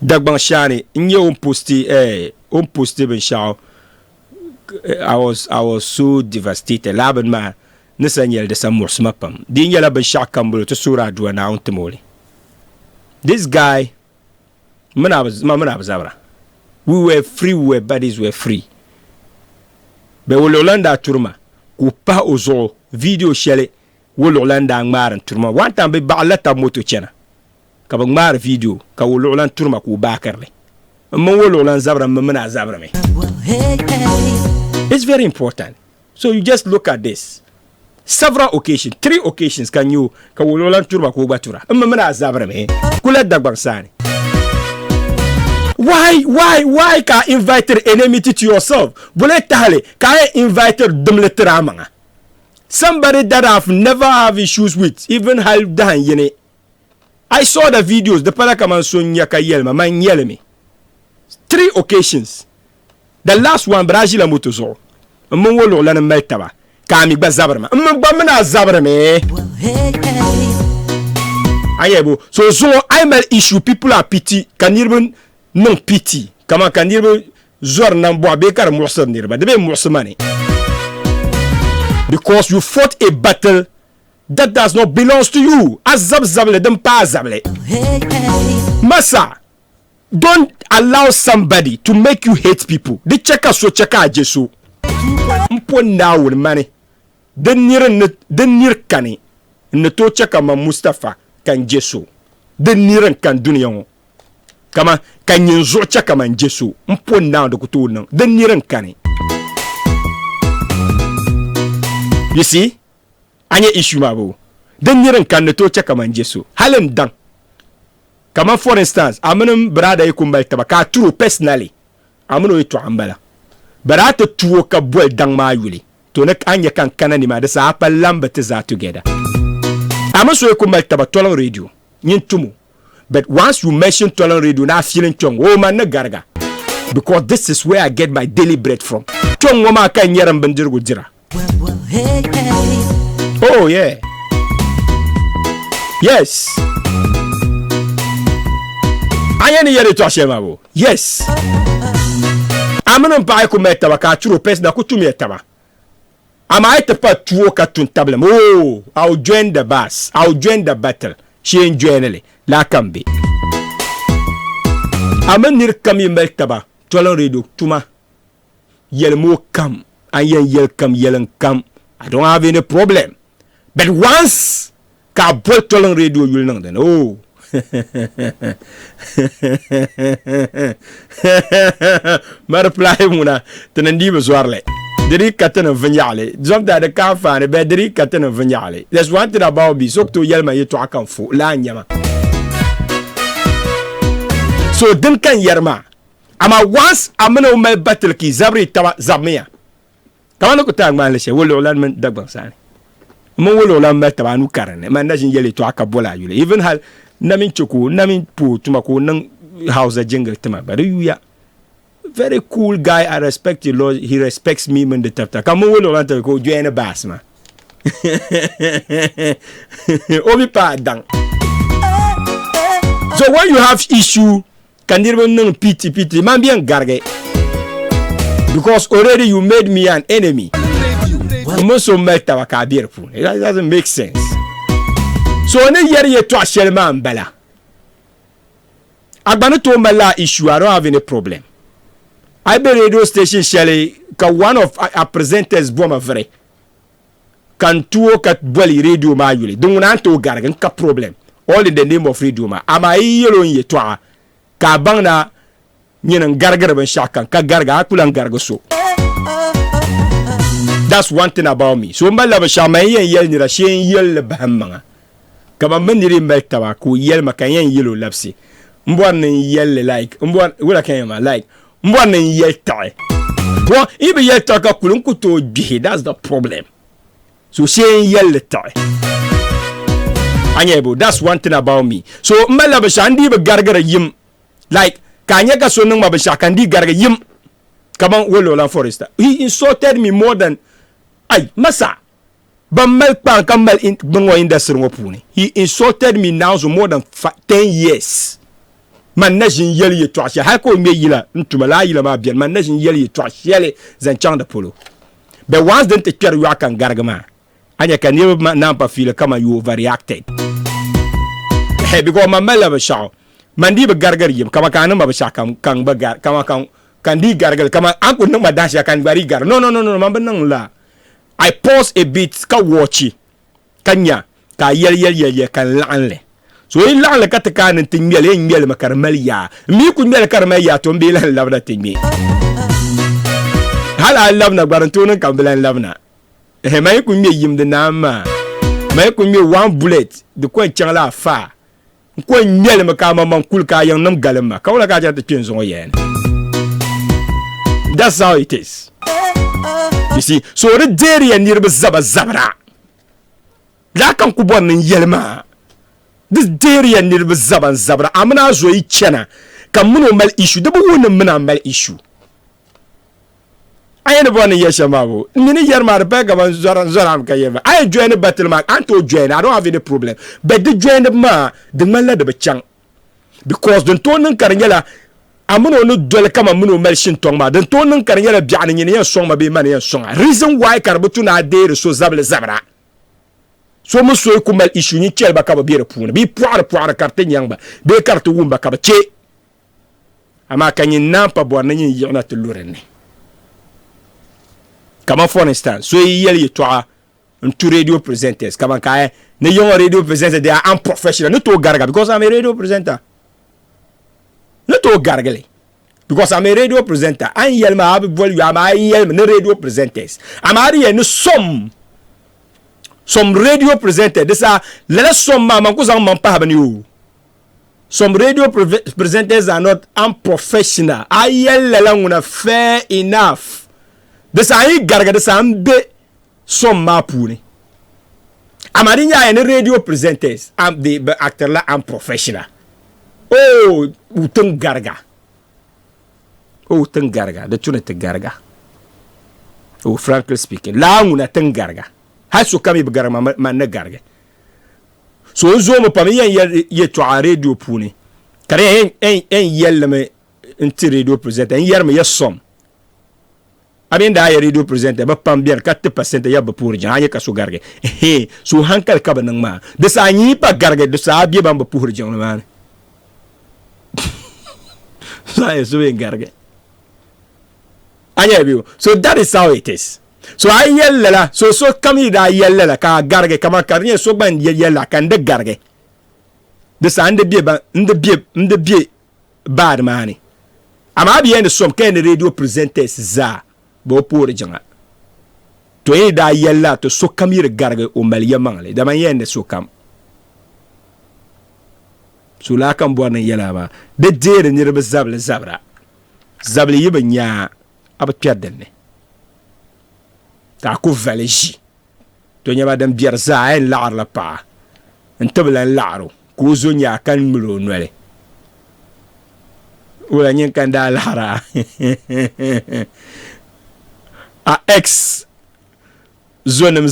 Dagban shani nye on posti ben shao. I was so devastated. Laban ma nisa nyel de sa morsma pam. Di nyela ben shao kambulu to sura duwa na on temoli. This guy mana abzabra. We were free, we bodies were free. Be wololanda turma ku pa ozo video shele wololanda ngmaran turma. One time be ba'lata moto chena. Ka ngmar video ka wololan turma ku bakarle. Wololan zabra mana zabra me. It's very important. So you just look at this. Several occasions, 3 occasions can you ka wololan turma ku batura. Mana zabra me. Kula Dagban sani. Why ka invite enmity to yourself? Buletale ka invite dumletramanga. Somebody that I've never have issues with, even haldan yene. I saw the videos, the palakaman sonya ka yelma, man yelme. 3 occasions. The last one, Brazil motozo. Mwolo lana meltaba. Ka mi gba zabrama. Mbamana zabrame. Ayebo. So I'm an issue. People are pity. Can even non pity. Kama kan dirbe zor nan bo be kar mursar nirba de be mursamani. Because you fought a battle that does not belong to you. Azab zable dem pa zable. Masa, don't allow somebody to make you hate people. De cheka so cheka jesu. Mpo nawo mani. Den nir kani. Ne to cheka ma Mustafa kan jesu. Den niran kan duniya. Kama kanyin zocha kama njesu mpo na do kutu na den niran kani. You see anya issue mabo den niran kan to cha kama njesu halen dan kama for instance amanum brada yikumbal tabaka true personally amano itu ambala barata tuwo ka boy dan ma yuli to nak anya kan kanani ma da sa pa lamba te za together amaso yikumbal tabatola radio nyintumu. But once you mention Tolan Radio, now feeling chong, oh man, garga. Because this is where I get my daily bread from. Chong wama ka nyaram bandir gujira. Oh yeah. Yes. Ayani yere to ashema bo. Yes. Amana mpa ko meta ba ka churo pes na kutumi etaba. Ama ite pa tuo ka tun tablam. Oh, I'll join the bus. I'll join the battle. She enjoy la kambi. Amanir kami meltaba. Tolan Radio tuma. Yel mo kam. Ayen yel kam yelen kam. I don't have any problem. But once ka boy Tolan Radio you'll know then. Oh. Maar reply muna tenandi bezwarle. Drie katten en vignale. Zom dat de kan van bij 3 katten en vignale. There's one thing about me. Sok to yelma je to akan fo. La nyama. So din kan yerma. Ama once amena umay battle ki zabri tawa zabmiya. Kama ko tag man leshe wolo lan men Dagban sani. Mo wolo lan ma tawa nu karane. Man najin yele to akabola yule. Even hal namin choko namin pu tuma ko nang house jingle tuma bari yuya. Very cool guy. I respect the Lord. He respects me when the tap. Come on, we want to go join a bass, man. Obi pa dang. So when you have issue, can you even pity man be garge? Because already you made me an enemy. Most of my kabir pu. It doesn't make sense. So when you hear to a man bella, I'm gonna to my issue. I don't have any problem. I be radio station Shelly ka one of our presenters boma vre kan tuo kat boli radio ma yule donc nan to gargan ka problem all in the name of radio ma ama yelo ye to ka bangna nyen gargar ban shakan ka garga akulan garga so. That's one thing about me. So mbala ba shama yel ni ra shen yel bahamanga ka ba maniri mbeltawa ku yel makayen yelo lapsi mbwan yel like mbwan wala kayama like Mbwana yelta. Well, if yelta ka kulunkuto jihe, that's the problem. So she yelta. Anyebo, that's one thing about me. So mbala bashandi be gargara yim. Like kanya ka so nang mabasha kandi garga yim. Kaman wolo la foresta. He insulted me more than ay masa. Bamal pa kamal in bangwa industry ngopuni. He insulted me now for more than 10 years. man na jin yel ye to ashe ha ko me yila ntuma la yila ma bian man na jin yel ye to ashe zan chang da polo be once den te kyer wa kan gargama anya kan ye na pa feel kama you overreacted he because man mala ba shaw man di ba gargar yim kama kan ma ba sha kan ba gar kama kan di gargal kama an kun ma dash kan bari gar no man ba nan la I pause a bit ka watchi kanya ka yel kan la'anle so in la'anle ka ta kan tin miel makarmal ya mi ku miel karmal ya to mbi lan labda tin mi hala labna gbaranto nan kan bilan labna he mai ku mi yim de nama mai ku mi one bullet de ko changla fa ko miel makama man kul ka yang nam galma ka wala ka ja ta tin zo yen that's how it is. You see, so the dairy and near Zabra. Lakan Kubon and Yelma. This dairy and near Zabra. Amana Zoe Chena. Kamuno mel issue. The woman mena mel issue. I ain't born a Yeshamago. Many Yerma Rebecca was Zoram Kayeva. I joined the battle mark. I told Jane, I don't have any problem. But the join the ma, the man led the chang. Because the Tonan Carangela. Amuno no dole kama muno melshin tongma den to nan kan yala biani ni yan song ma be man yan song reason why karbutu na de so zabra so mo so ko mel issue ni chel ba ka ba bi repuna bi poire carte nyang ba be carte wumba ka ba che ama kan yin nan pa bo nan yin yona to lorene kama for instance so yel yi to to radio presenters kama ka ne yon radio presenter they are unprofessional no to garga because I'm a radio presenter. Not to gargle because I'm a radio presenter. I yell my volume. I yell no radio presenters. I'm already some radio presenters. This are let us some mama cause I'm you. Some radio presenters are not unprofessional. I yell along fair enough. This are gargle. This am be some mapuni. I'm already any radio presenters. I'm the actor la unprofessional. Oh, utang garga. The tune te garga. Oh, frankly speaking, la una ten garga. Hasu kami begarma man garga. So zo mo pami ye to a radio puni. Kare en yelle me inti radio presenter en yer me yesom. Abin da ya radio presenter ba pam bien 4% ya ba pour janye ka so garga. So hankal ka banang ma. De sa nyi pa garga de sa bi ba pour jang man. So that is how it is. So I yell so come da yell ka garge kama karne so ban yell kan de garge. The sand the bie bad money. Am bien the some kind radio presenters za bo pour janga. To e da yell to so come garge o malia mangle. Da man yende so kam. So la kan bo na yela ba de dere ni rebe zabra yibe nya aba piadenne ta ko valeji to nya ba dan biar za en lar la pa entebla laro ko zo nya kan mlo nwele wala nyen kan da lara a ex zonem